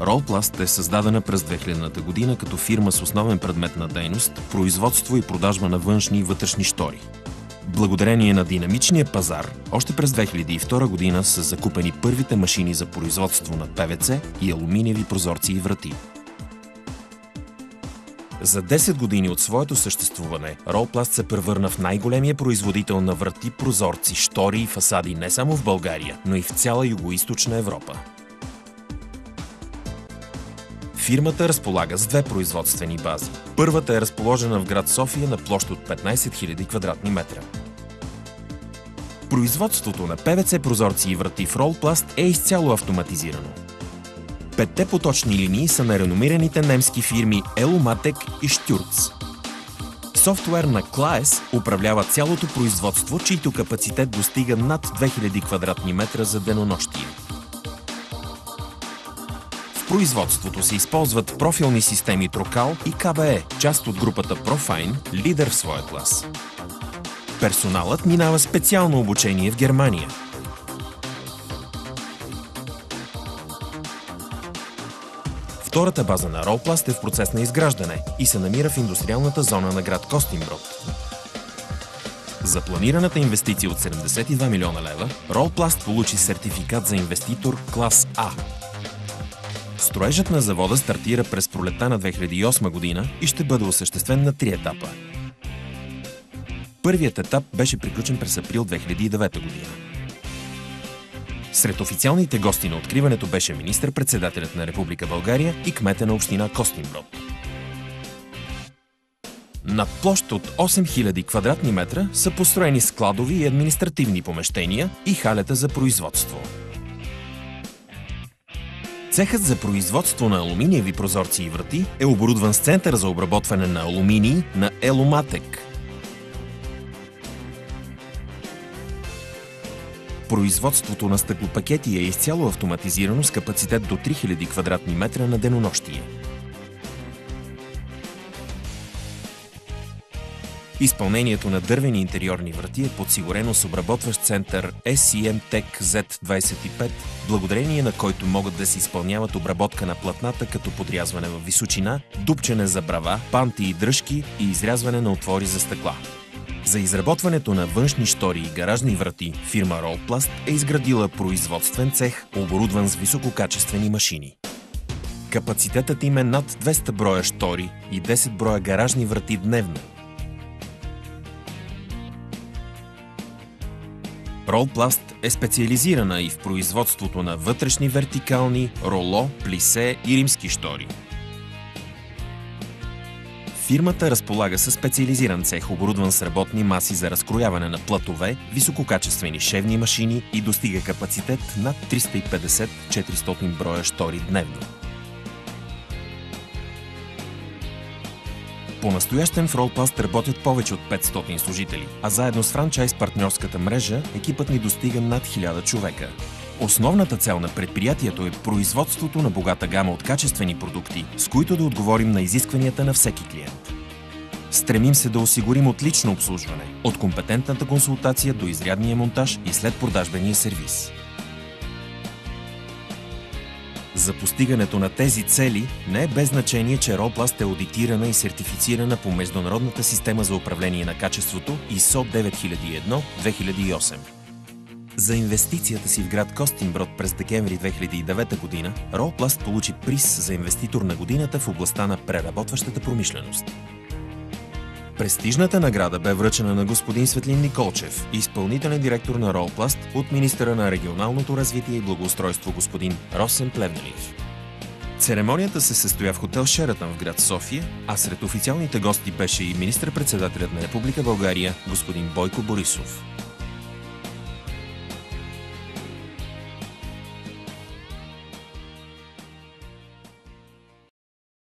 Ролпласт е създадена през 2000-та година като фирма с основен предмет на дейност – производство и продажба на външни и вътрешни щори. Благодарение на динамичния пазар, още през 2002 година са закупени първите машини за производство на ПВЦ и алуминиеви прозорци и врати. За 10 години от своето съществуване, Ролпласт се превърна в най-големия производител на врати, прозорци, щори и фасади не само в България, но и в цяла Югоизточна Европа. Фирмата разполага с две производствени бази. Първата е разположена в град София на площ от 15 000 квадратни метра. Производството на ПВЦ прозорци и врати в Ролпласт е изцяло автоматизирано. Петте поточни линии са на реномираните немски фирми Еломатек и Штюрц. Софтуер на Клаес управлява цялото производство, чийто капацитет достига над 2000 квадратни метра за денонощие. В производството се използват профилни системи Трокал и КБЕ, част от групата Profine, лидер в своя клас. Персоналът минава специално обучение в Германия. Втората база на Ролпласт е в процес на изграждане и се намира в индустриалната зона на град Костинброд. За планираната инвестиция от 72 милиона лева, Ролпласт получи сертификат за инвеститор клас А. Строежът на завода стартира през пролетта на 2008 година и ще бъде осъществен на 3 етапа. Първият етап беше приключен през април 2009 година. Сред официалните гости на откриването беше министър-председателят на Република България и кмета на община Костинброд. Над площ от 8000 квадратни метра са построени складови и административни помещения и халета за производство. Цехът за производство на алуминиеви прозорци и врати е оборудван с център за обработване на алуминий на Еломатек. Производството на стъклопакети е изцяло автоматизирано с капацитет до 3000 квадратни метра на денонощие. Изпълнението на дървени интериорни врати е подсигурено с обработващ център SCM Tech Z25, благодарение на който могат да се изпълняват обработка на платната като подрязване в височина, дупчене за брава, панти и дръжки и изрязване на отвори за стъкла. За изработването на външни щори и гаражни врати фирма Ролпласт е изградила производствен цех, оборудван с висококачествени машини. Капацитетът им е над 200 броя щори и 10 броя гаражни врати дневно. Ролпласт е специализирана и в производството на вътрешни вертикални, роло, плисе и римски щори. Фирмата разполага със специализиран цех, оборудван с работни маси за разкрояване на платове, висококачествени шевни машини и достига капацитет над 350-400 броя щори дневно. По-настоящем в Ролпласт работят повече от 500 служители, а заедно с франчайз-партньорската мрежа екипът ни достига над 1000 човека. Основната цел на предприятието е производството на богата гама от качествени продукти, с които да отговорим на изискванията на всеки клиент. Стремим се да осигурим отлично обслужване, от компетентната консултация до изрядния монтаж и след продажбения сервис. За постигането на тези цели не е без значение, че Ролпласт е аудитирана и сертифицирана по Международната система за управление на качеството ISO 9001-2008. За инвестицията си в град Костинброд през декември 2009 година, Ролпласт получи приз за инвеститор на годината в областта на преработващата промишленост. Престижната награда бе връчена на господин Светлин Николчев, изпълнителен директор на Ролпласт, от министъра на регионалното развитие и благоустройство господин Росен Плевнелиев. Церемонията се състоя в хотел Шератън в град София, а сред официалните гости беше и министър-председателят на Република България господин Бойко Борисов.